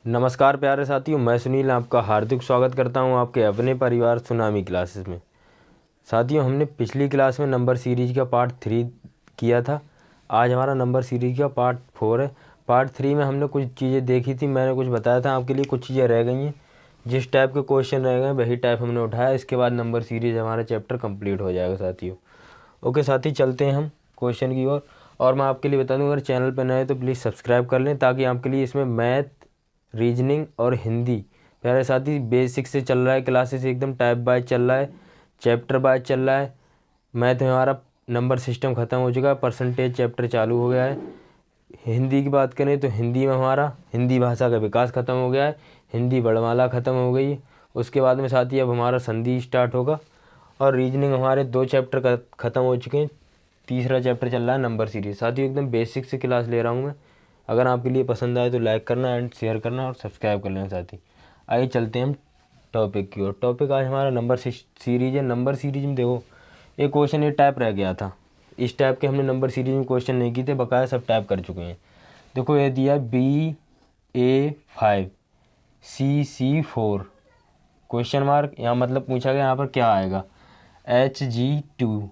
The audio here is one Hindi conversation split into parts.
नमस्कार प्यारे साथियों, मैं सुनील आपका हार्दिक स्वागत करता हूं आपके अपने परिवार सुनामी क्लासेस में। साथियों, हमने पिछली क्लास में नंबर सीरीज का पार्ट 3 किया था। आज हमारा नंबर सीरीज का पार्ट 4 है। पार्ट 3 में हमने कुछ चीज़ें देखी थी, मैंने कुछ बताया था आपके लिए, कुछ चीज़ें रह गई हैं। जिस टाइप के क्वेश्चन रह गए वही टाइप हमने उठाया। इसके बाद नंबर सीरीज हमारा चैप्टर कंप्लीट हो जाएगा साथियों। ओके साथी, चलते हैं हम क्वेश्चन की ओर। और मैं आपके लिए बता दूं, अगर चैनल पर नए तो प्लीज़ सब्सक्राइब कर लें, ताकि आपके लिए इसमें मैथ, रीजनिंग और हिंदी प्यारे साथी बेसिक से चल रहा है। क्लासेस एकदम टाइप वाइज चल रहा है, चैप्टर वाइज चल रहा है। मैथ में हमारा नंबर सिस्टम ख़त्म हो चुका है, परसेंटेज चैप्टर चालू हो गया है। हिंदी की बात करें तो हिंदी में हमारा हिंदी भाषा का विकास ख़त्म हो गया है, हिंदी वर्णमाला ख़त्म हो गई है। उसके बाद में साथी अब हमारा संधि स्टार्ट होगा। और रीजनिंग हमारे 2 चैप्टर का ख़त्म हो चुके हैं, तीसरा चैप्टर चल रहा है नंबर सीरीज। साथियों एकदम बेसिक से क्लास ले रहा हूँ मैं। अगर आपके लिए पसंद आए तो लाइक करना एंड शेयर करना और सब्सक्राइब कर लेना साथी। आइए चलते हैं हम टॉपिक की ओर। टॉपिक आज हमारा नंबर सीरीज है। नंबर सीरीज में देखो, एक क्वेश्चन ये टाइप रह गया था। इस टाइप के हमने नंबर सीरीज में क्वेश्चन नहीं किए थे, बकाया सब टाइप कर चुके हैं। देखो ये दिया BA5 CC4 क्वेश्चन मार्क, यहाँ मतलब पूछा गया यहाँ पर क्या आएगा, HG2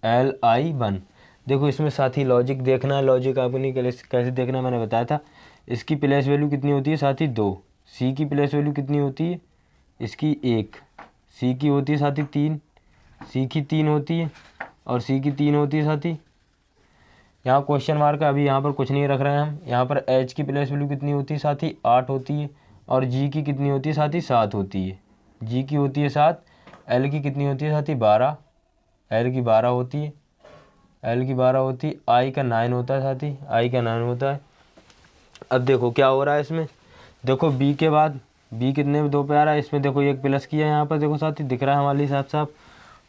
LI1। देखो इसमें साथी लॉजिक देखना है। लॉजिक आपने कैसे देखना है मैंने बताया था। इसकी प्लेस वैल्यू कितनी होती है साथी, 2। सी की प्लेस वैल्यू कितनी होती है, इसकी 1। सी की होती है साथी 3, सी की 3 होती है और सी की 3 होती है साथी। यहाँ क्वेश्चन मार्क है, अभी यहाँ पर कुछ नहीं रख रहे हैं हम। यहाँ पर एच की प्लेस वैल्यू कितनी होती है साथी, 8 होती है। और जी की कितनी होती है साथी, 7 होती है। जी की होती है 7, एल की कितनी होती है साथी, 12। एल की 12 होती है, एल की 12 होती है। आई का 9 होता है साथी, आई का 9 होता है। अब देखो क्या हो रहा है इसमें। देखो बी के बाद बी कितने 2 पे आ रहा है, इसमें देखो एक प्लस किया यहाँ पर, देखो साथी दिख रहा है हमारे साथ साफ।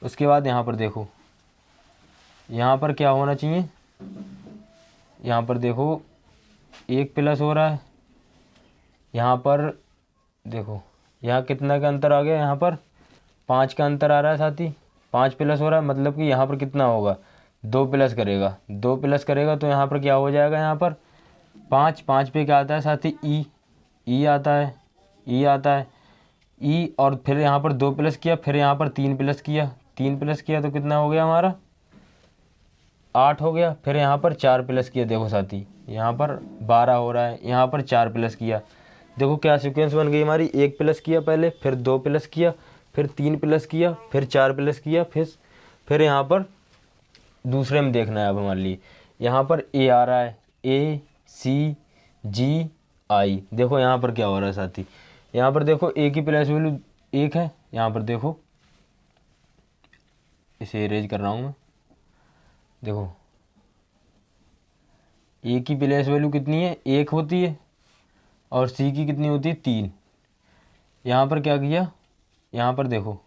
उसके बाद यहाँ पर देखो, यहाँ पर क्या होना चाहिए, यहाँ पर देखो एक प्लस हो रहा है। यहाँ पर देखो, यहाँ कितना का अंतर आ गया, यहाँ पर 5 का अंतर आ रहा है साथी। 5 प्लस हो रहा है, मतलब कि यहाँ पर कितना होगा, 2 प्लस करेगा। 2 प्लस करेगा तो यहाँ पर क्या हो जाएगा, यहाँ पर 5 पे क्या आता है साथी, ई आता है, ई आता है, ई। और फिर यहाँ पर 2 प्लस किया, फिर यहाँ पर 3 प्लस किया। 3 प्लस किया तो कितना हो गया हमारा, 8 हो गया। फिर यहाँ पर 4 प्लस किया, देखो साथी यहाँ पर 12 हो रहा है। यहाँ पर 4 प्लस किया, देखो क्या सीक्वेंस बन गई हमारी। 1 प्लस किया पहले, फिर 2 प्लस किया, फिर 3 प्लस किया, फिर 4 प्लस किया, फिर यहाँ पर दूसरे में देखना है अब हमारे लिए। यहाँ पर ए आ रहा है, ACGI। देखो यहाँ पर क्या हो रहा है साथी, यहाँ पर देखो ए की प्लस वैल्यू 1 है। यहाँ पर देखो, इसे इरेज कर रहा हूँ मैं। देखो ए की प्लेस वैल्यू कितनी है, 1 होती है। और सी की कितनी होती है, 3। यहाँ पर क्या किया, यहाँ पर देखो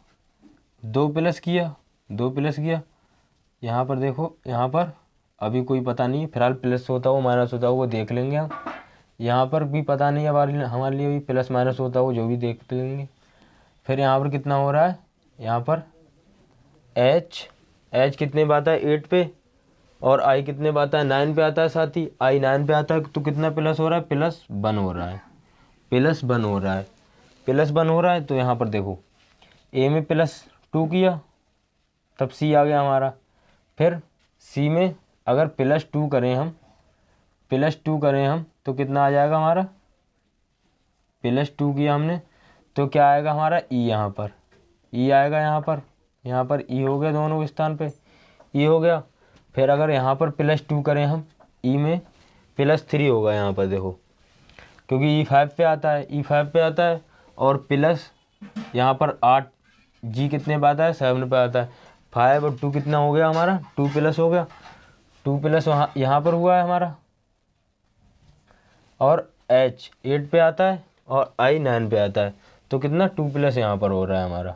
2 प्लस किया, 2 प्लस किया। यहाँ पर देखो, यहाँ पर अभी कोई पता नहीं, फिलहाल प्लस होता हो माइनस होता हो वो देख लेंगे हम। यहाँ पर भी पता नहीं हमारे लिए भी प्लस माइनस होता हो, जो भी देख लेंगे। फिर यहाँ पर कितना हो रहा है, यहाँ पर एच कितने पे आता है, 8 पे। और आई कितने पे आता है, 9 पे आता है साथी। आई 9 पे आता है तो कितना प्लस हो रहा है, +1 हो रहा है, +1 हो रहा है, +1 हो रहा है। तो यहाँ पर देखो ए में +2 किया तब सी आ गया हमारा। फिर सी में अगर +2 करें हम, +2 करें हम तो कितना आ जाएगा हमारा, +2 किया हमने तो क्या आएगा हमारा, ई। यहाँ पर ई आएगा, यहाँ पर ई हो गया, दोनों स्थान पे ई हो गया। फिर अगर यहाँ पर +2 करें हम, ई में +3 होगा यहाँ पर देखो, क्योंकि ई 5 पे आता है, ई 5 पे आता है। और प्लस यहाँ पर 8, जी कितने पे आता है, 7 पे आता है। 5 और 2 कितना हो गया हमारा, 2 प्लस हो गया। 2 प्लस यहाँ पर हुआ है हमारा। और एच 8 पे आता है और आई 9 पे आता है, तो कितना 2 प्लस यहाँ पर हो रहा है हमारा।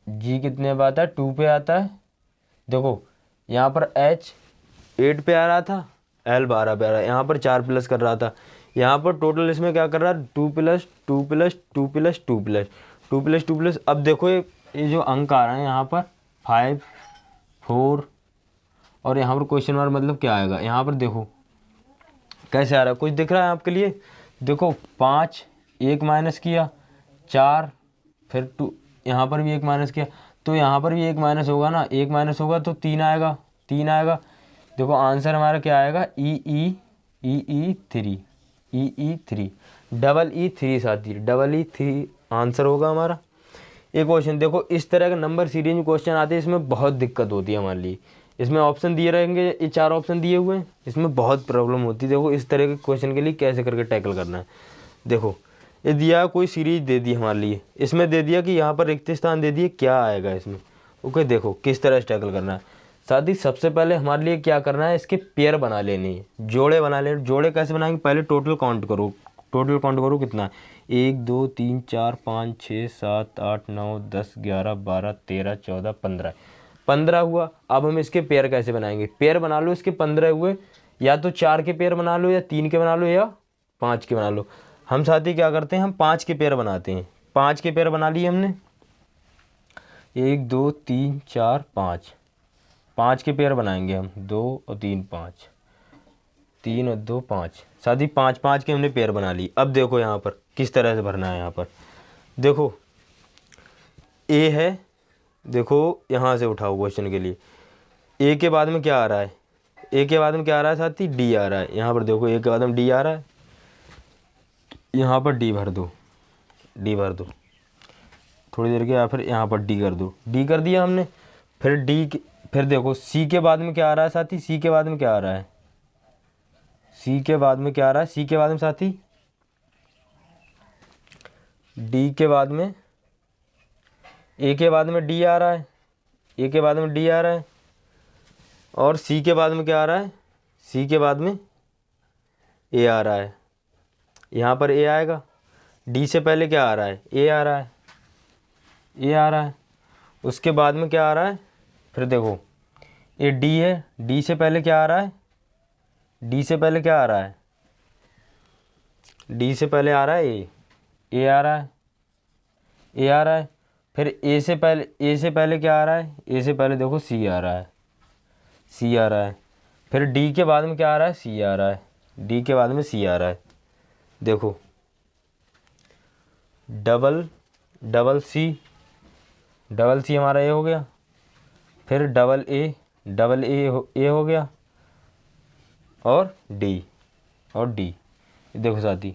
जी कितने पे आता है, 2 पे आता है। देखो यहाँ पर एच 8 पे आ रहा था, एल 12 पे आ रहा है। यहाँ पर 4 प्लस कर रहा था, यहाँ पर टोटल इसमें क्या कर रहा है, 2 plus 2 plus 2 plus 2 plus 2 plus 2 plus. अब देखो ये जो अंक आ रहा है यहाँ पर 5, 4 और यहाँ पर क्वेश्चन मार्क, मतलब क्या आएगा। यहाँ पर देखो कैसे आ रहा है, कुछ दिख रहा है आपके लिए? देखो 5, 1 माइनस किया, 4, फिर 2, यहाँ पर भी 1 माइनस किया, तो यहाँ पर भी 1 माइनस होगा ना, 1 माइनस होगा तो 3 आएगा, 3 आएगा। देखो आंसर हमारा क्या आएगा, EE3, EE3, डबल E3 साथी, डबल E3 आंसर होगा हमारा। एक क्वेश्चन देखो, इस तरह का नंबर सीरीज में क्वेश्चन आते हैं, इसमें बहुत दिक्कत होती है हमारे लिए। इसमें ऑप्शन दिए रहेंगे, ये 4 ऑप्शन दिए हुए हैं, इसमें बहुत प्रॉब्लम होती है। देखो इस तरह के क्वेश्चन के लिए कैसे करके टैकल करना है। देखो ये दिया, कोई सीरीज दे दी हमारे लिए, इसमें दे दिया कि यहाँ पर रिक्त स्थान दे दिए, क्या आएगा इसमें। ओके, देखो किस तरह से टैकल करना है। साथ ही सबसे पहले हमारे लिए क्या करना है, इसके पेयर बना लेने हैं, जोड़े बना लेने। जोड़े कैसे बनाएंगे, पहले टोटल काउंट करो, टोटल काउंट करो कितना है, 1 2 3 4 5 6 7 8 9 10 11 12 13 14 15, 15 हुआ। अब हम इसके पेयर कैसे बनाएंगे, पेयर बना लो इसके 15 हुए, या तो 4 के पेयर बना लो, या 3 के बना लो, या 5 के बना लो। हम साथी क्या करते हैं, हम 5 के पेयर बनाते हैं। 5 के पेयर बना लिए हमने, 1 2 3 4 5, 5 के पेयर बनाएंगे हम, 2 और 3 5, 3 और 2 5, साथ ही 5 5 के हमने पेयर बना ली। अब देखो यहाँ पर किस तरह से भरना है। यहाँ पर देखो ए है, देखो यहाँ से उठाओ क्वेश्चन के लिए, ए के बाद में क्या आ रहा है, ए के बाद में क्या आ रहा है साथी, डी आ रहा है। यहाँ पर देखो ए के बाद में डी आ रहा है, यहाँ पर डी भर दो, डी भर दो थोड़ी देर के, या फिर यहाँ पर डी कर दो, डी कर दिया हमने। फिर फिर देखो सी के बाद में क्या आ रहा है साथी, सी के बाद में क्या आ रहा है, सी के बाद में क्या आ रहा है, सी के बाद में साथी डी के बाद में, ए के बाद में डी आ रहा है, ए के बाद में डी आ रहा है, और सी के बाद में क्या आ रहा है, सी के बाद में ए आ रहा है। यहाँ पर ए आएगा, डी से पहले क्या आ रहा है, ए आ रहा है, ए आ रहा है। उसके बाद में क्या आ रहा है, फिर देखो ये डी है, डी से पहले क्या आ रहा है, डी से पहले क्या आ रहा है, डी से पहले आ रहा है ए आ रहा है, ए आ रहा है। फिर ए से पहले क्या आ रहा है, ए से पहले देखो सी आ रहा है, सी आ रहा है। फिर डी के बाद में क्या आ रहा है, सी आ रहा है, डी के बाद में सी आ रहा है। देखो डबल सी हमारा ए हो गया, फिर डबल ए ए हो गया, और डी, और डी। देखो साथी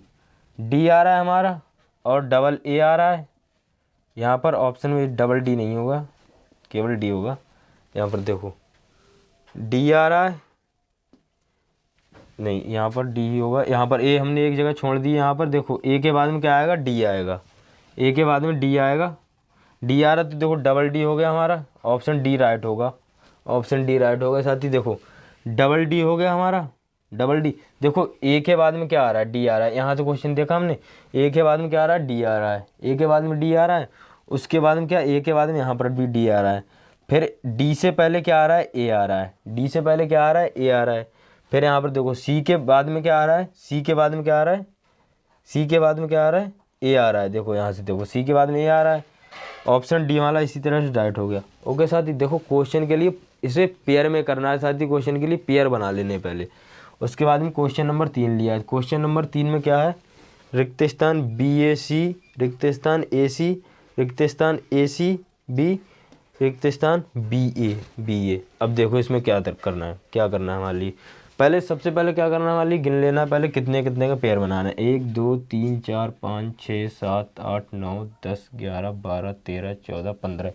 डी आ रहा है हमारा, और डबल ए आ रहा है। यहाँ पर ऑप्शन में डबल डी नहीं होगा, केवल डी होगा। यहाँ पर देखो डी आ रहा है, नहीं यहाँ पर डी ही होगा। यहाँ पर ए हमने एक जगह छोड़ दी, यहाँ पर देखो ए के बाद में क्या आएगा, डी आएगा, ए के बाद में डी आएगा, डी आ रहा तो देखो डबल डी हो गया हमारा, ऑप्शन डी राइट होगा, ऑप्शन डी राइट होगा। साथ ही देखो डबल डी हो गया हमारा, डबल डी। देखो ए के बाद में क्या आ रहा है, डी आ रहा है। यहाँ से क्वेश्चन देखा हमने, ए के बाद में क्या आ रहा है, डी आ रहा है, ए के बाद में डी आ रहा है। उसके बाद में क्या, ए के बाद में यहाँ पर भी डी आ रहा है। फिर डी से पहले क्या आ रहा है, ए आ रहा है, डी से पहले क्या आ रहा है, ए आ रहा है। फिर यहाँ पर देखो सी के बाद में क्या आ रहा है, सी के बाद में क्या आ रहा है, सी के बाद में क्या आ रहा है, ए आ रहा है। देखो यहाँ से देखो सी के बाद में ए आ रहा है, ऑप्शन डी वाला इसी तरह से डाइट हो गया। ओके साथी, देखो क्वेश्चन के लिए इसे पेयर में करना है साथी, क्वेश्चन के लिए पेयर बना लेने पहले। उसके बाद में क्वेश्चन नंबर 3 लिया है। क्वेश्चन नंबर 3 में क्या है, रिक्त स्थान BAC, रिक्त स्थान AC, रिक्त स्थान ACB, रिक्त स्थान BA। अब देखो इसमें क्या करना है, क्या करना है हमारे लिए। पहले सबसे पहले क्या करना है हमारे लिए, गिन लेना है पहले कितने कितने का पेयर बनाना है। 1 2 3 4 5 6 7 8 9 10 11 12 13 14 15,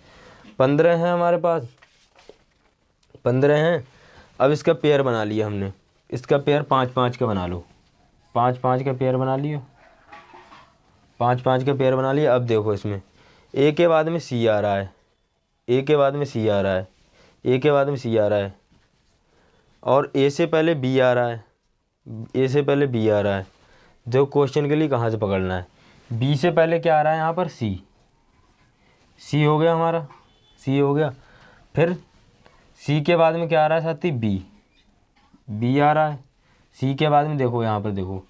15 हैं हमारे पास, 15 हैं। अब इसका पेयर बना लिया हमने, इसका पेयर 5 5 का बना लो, 5 5 का पेयर बना लिया, 5 5 का पेयर बना लिया। अब देखो इसमें ए के बाद में सी आ रहा है, ए के बाद में सी आ रहा है, ए के बाद में सी आ रहा है, और ए से पहले बी आ रहा है, ए से पहले बी आ रहा है। जो क्वेश्चन के लिए कहाँ से पकड़ना है, बी से पहले क्या आ रहा है यहाँ पर, सी, सी हो गया हमारा, सी हो गया। फिर सी के बाद में क्या आ रहा है साथी, बी, बी आ रहा है। सी के बाद में देखो यहाँ पर देखो,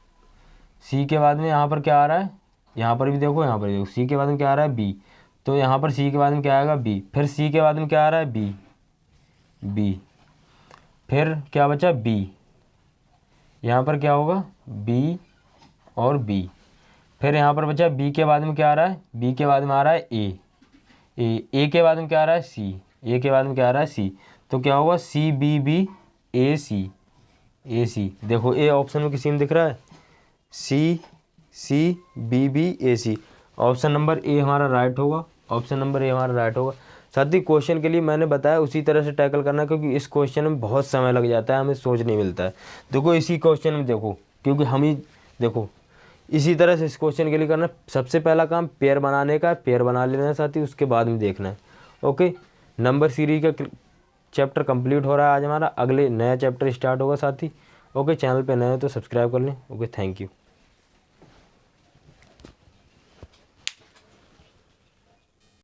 सी के बाद में यहाँ पर क्या आ रहा है, यहाँ पर भी देखो, यहाँ पर देखो सी के बाद में क्या आ रहा है, बी। तो यहाँ पर सी के बाद में क्या आएगा, बी। फिर सी के बाद में क्या आ रहा है, बी, बी। फिर क्या बचा, बी, यहाँ पर क्या होगा, बी और बी। फिर यहाँ पर बचा बी के बाद में क्या आ रहा है, बी के बाद में आ रहा है ए के बाद में क्या आ रहा है सी, ए के बाद में क्या आ रहा है सी। तो क्या होगा, सी बी बी ए सी, ए सी। देखो ए ऑप्शन में किसी में दिख रहा है, C B B A C. Option number A हमारा राइट होगा, ऑप्शन नंबर ए हमारा राइट होगा। साथ ही क्वेश्चन के लिए मैंने बताया उसी तरह से टैकल करना, क्योंकि इस क्वेश्चन में बहुत समय लग जाता है, हमें सोच नहीं मिलता है। देखो इसी क्वेश्चन में देखो, क्योंकि हम ही देखो इसी तरह से इस क्वेश्चन के लिए करना, सबसे पहला काम पेयर बनाने का है, पेयर बना लेना है साथ ही, उसके बाद में देखना है। ओके, नंबर सीरीज का चैप्टर कंप्लीट हो रहा है आज हमारा, अगले नया चैप्टर स्टार्ट होगा साथ ही। ओके, चैनल पे नए हो तो सब्सक्राइब कर लें। Okay, thank you.